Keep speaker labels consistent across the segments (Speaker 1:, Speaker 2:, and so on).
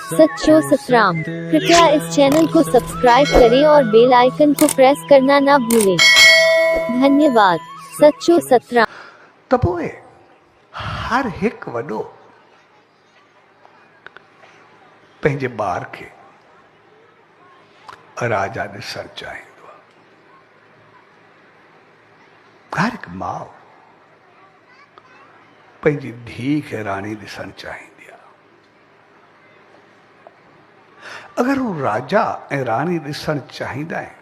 Speaker 1: सच्चो सतराम। कृपया इस चैनल को सब्सक्राइब करें और बेल आइकन को प्रेस करना ना भूलें। धन्यवाद। सच्चो सतराम।
Speaker 2: त पोइ हर हिकु वॾो पंहिंजे ॿार खे राजा ॾिसणु चाहींदो आहे। हर हिकु माउ पंहिंजी धीउ खे राणी ॾिसणु चाहींदी आहे। अगरि हू राजा ऐं राणी ॾिसणु चाहींदा आहिनि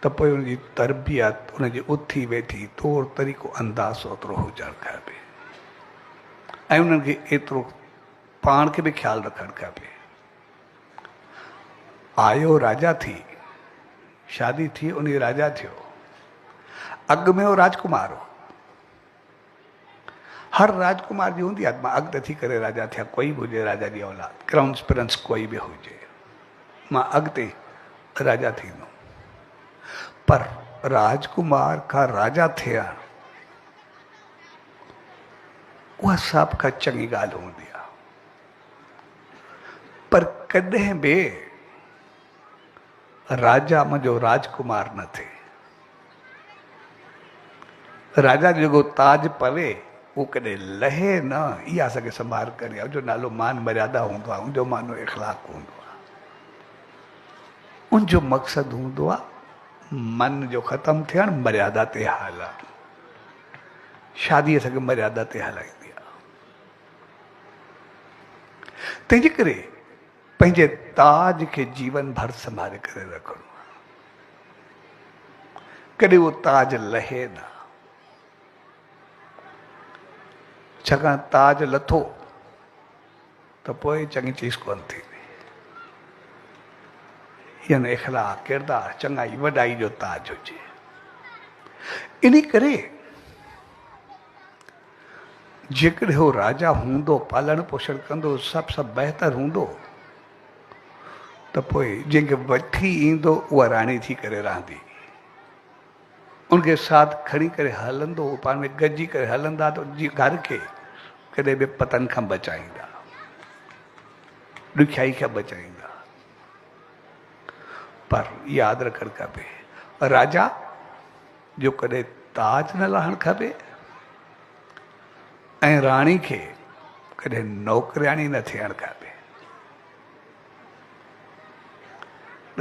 Speaker 2: त पोइ उनजी तरबियत, उनजी उथी वेठी तौर तरीक़ो अंदाज़ ओतिरो हुजणु खपे ऐं उन्हनि खे एतिरो पाण खे बि ख़्यालु रखणु खपे। आयो राजा थी, शादी थी, उन राजा थियो। अॻु में हो राजकुमार हो। हर राजकुमार जी हूंदी आहे, मां अॻिते थी करे राजा थिया। कोई बि हुजे राजा जी औलाद, क्राउन प्रिंस कोई बि हुजे, मां अॻिते राजा थींदुमि। पर राजकुमार खां राजा थिया उहा सभ खां चङी ॻाल्हि हूंदी आहे। पर कॾहिं बि राजा मुंहिंजो राजकुमार न थिए। राजा जेको ताज पवे उहो कॾहिं लहे न, इहा असांखे संभाल करे। उनजो नालो मान मर्यादा हूंदो आहे, उनजो मानो इख़लाक़ हूंदो आहे, उनजो मक़सदु हूंदो आहे मन जो ख़तमु थियणु, मर्यादा ते हलणु। शादी असांखे मर्यादा ते हलाईंदी आहे। तंहिंजे करे पंहिंजे ताज खे जीवन भर संभाले करे रखणो आहे। कॾहिं उहो ताज लहे न, छाकाणि ताज लथो त पोइ चङी चीज कोन थींदी। यानी इख़लाक़, किरदार, चङाई, वॾाई जो ताज हुजे। इन करे जेकॾहिं हो राजा हूंदो, पालण पोषण कंदो, सभु बहितर हूंदो, त पोइ जंहिंखे वठी ईंदो उहा राणी थी करे रहंदी। उनखे साथ खणी करे हलंदो, पाण में गॾिजी करे हलंदा त घर खे कॾहिं बि पतन खां बचाईंदा, ॾुखियाई खां बचाईंदा। पर यादि रखणु खपे, राजा जो कॾहिं ताज न लहणु खपे ऐं राणी खे कॾहिं नौकरियाणी न थियणु खपे।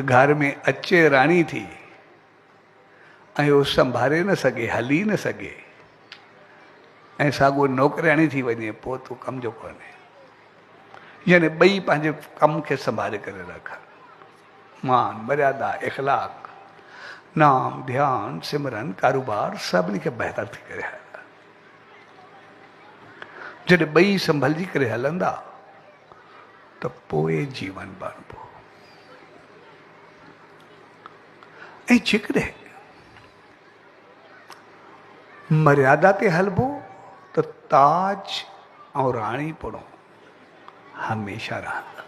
Speaker 2: घर में अचे राणी थी ऐं उहो संभाले न सघे, हली न सघे ऐं साॻियो नौकरियाणी थी वञे, पोइ तूं कम जो कोन्हे। यानी ॿई पंहिंजे कम खे संभाले करे रखनि। मान मर्यादा, इख़लाक़, नाम, ध्यान, सिमरन, कारोबार सभिनी खे बहितर थी करे हलनि। जॾहिं ॿई संभलिजी करे हलंदा त पोइ जीवन बणिबो। ऐं जेकॾहिं मर्यादा ते हलबो त ताज ऐं राणी पणो हमेशह रहंदा।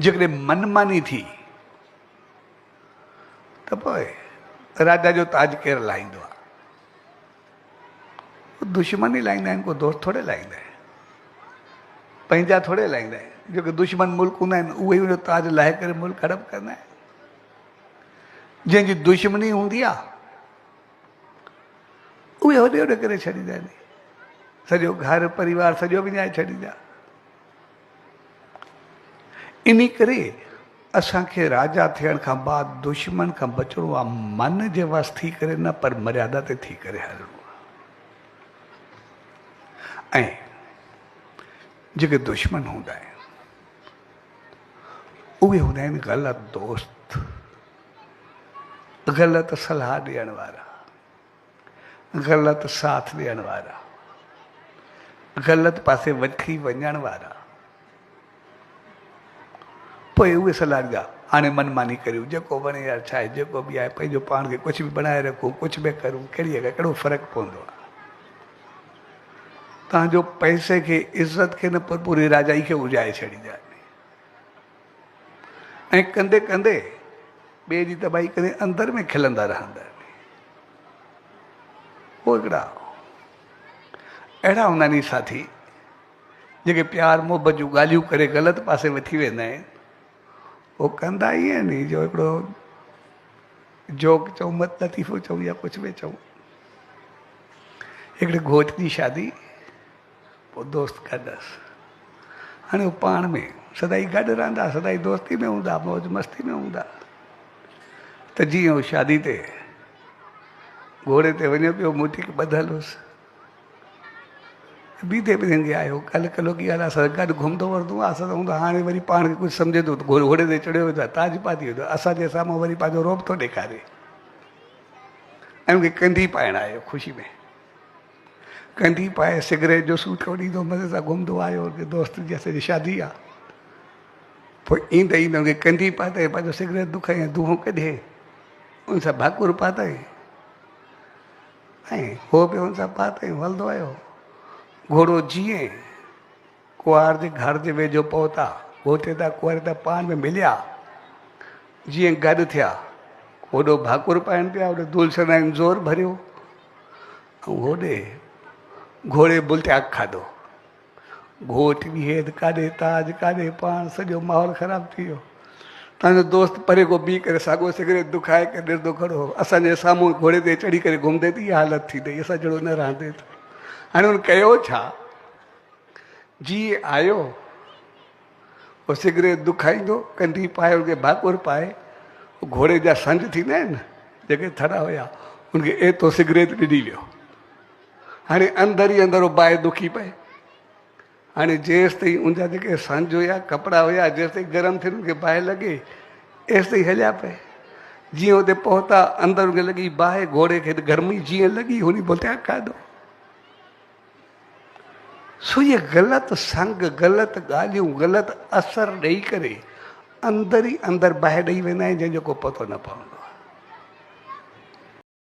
Speaker 2: जेकॾहिं मनमानी थी त पोइ राजा जो ताज केरु लाहींदो आहे? दुश्मन ई लाहींदा आहिनि, को दोस्त थोरे लाहींदा आहिनि, पंहिंजा थोरे लाहींदा आहिनि। जेके दुश्मन मुल्क हूंदा आहिनि उहे ई उनजो ताज लाहे करे मुल्क हड़प कंदा आहिनि। जंहिंजी दुश्मनी हूंदी आहे उहे होॾे होॾे करे छॾींदा आहिनि, सॼो घर परिवार सॼो विञाए छॾींदा। इन करे असांखे राजा थियण खां बाद दुश्मन खां बचिणो आहे। मन जे वस थी करे न, पर मर्यादा ते थी करे हलणो आहे। ऐं जेके दुश्मन हूंदा आहिनि उहे हूंदा आहिनि ग़लति दोस्त, ग़लति सलाह ॾियण वारा, ग़लति साथ ॾियण वारा, ग़लति पासे वठी वञण वारा। पोइ उहे सलाह ॾींदा, हाणे मनमानी करियूं, जेको वणे यार, छा आहे, जेको बि आहे, पंहिंजो पाण खे कुझु बि बनाए रखूं, कुझु बि करूं, कहिड़ो फ़र्क़ु पवंदो आहे? तव्हांजो पैसे खे, इज़त खे न, पर पूरी राजाई खे उजाए छॾींदा। ऐं कंदे कंदे ॿिए जी तबाही करे अंदर में खिलंदा रहंदा। पोइ हिकिड़ा अहिड़ा हूंदा आहिनि साथी जेके प्यार मोहब्बत जूं ॻाल्हियूं करे ग़लति पासे वठी वेंदा आहिनि उहो कंदा ईअं नी जो हिकिड़ो जोक चऊं मत लतीफ़ो चऊं या कुझु बि चऊं। हिकिड़े घोट जी शादी, पोइ दोस्त गॾसि। हाणे उहो पाण में सदाई गॾु रहंदा, सदाई दोस्ती में हूंदा, मौज मस्ती में हूंदा। त जीअं उहो शादी ते घोड़े ते वञे पियो, मुठी खे ॿधल हुअसि, बीठे बीठे आयो, कल्ह कलो की ॻाल्हि असां गॾु घुमंदो वरंदो आहे, असां हूंदा हाणे वरी पाण खे कुझु सम्झे थो त घोड़े ते चढ़ियो वेंदो आहे, ताज पाती वेंदो आहे, असांजे साम्हूं वरी पंहिंजो रोब थो ॾेखारे ऐं मूंखे कंधी पाइणु आयो ख़ुशी में, कंधी पाए सिगरेट जो सूटो ॾींदो, मज़े सां घुमंदो आयो, दोस्त जी असांजी शादी आहे। पोइ ईंदे ईंदे मूंखे कंधी पाते, पंहिंजो सिगरेट दुखाई दूंहों कढे, उन सां भाकुर पातई ऐं हो बि हुन सां पातई, हलंदो आयो। घोड़ो जीअं कुंवार जे घर जे वेझो पहुता, घोटे था कुंवारे था पाण में मिलिया, जीअं गॾु थिया, होॾो भाकुर पाइनि पिया, होॾे दुलशनाइनि ज़ोर भरियो ऐं होॾे घोड़े बुलत्याग खाधो। घोट बि हेठि काॾे ताज काॾे पाण, सॼो माहौल ख़राबु थी वियो। तव्हांजो दोस्त परे को बीह करे साॻियो सिगरेट दुखाए करे ॾिसंदो खड़ो, असांजे साम्हूं घोड़े ते चढ़ी करे घुमंदे थी, इहा हालत थी अथई, असां जहिड़ो न रहंदे त। हाणे हुन कयो छा? जीअं आयो उहो सिगरेट दुखाईंदो, कंधी पाए, हुनखे भाकुर पाए, घोड़े जा संज थींदा आहिनि जेके थड़ा हुया, हुनखे एतिरो सिगरेट ॾिनी वियो। हाणे अंदरि ई अंदरि बाहि दुखी पए। हाणे जेसि ताईं उनजा जेके संज हुया, कपिड़ा हुया, जेसि ताईं गरम थिए हुनखे बाहि लॻे, एसि ताईं हलिया पए। जीअं हुते पहुता, अंदरि हुनखे लॻी बाहि, घोड़े खे गर्मी जीअं लॻी, हुन बुलत्याग खाधो। सो ये ग़लति संग, ग़लति ॻाल्हियूं, ग़लति असरु ॾेई करे अंदरि ई अंदरि बाहि ॾेई वेंदा आहिनि, जंहिंजो को पतो न पवंदो।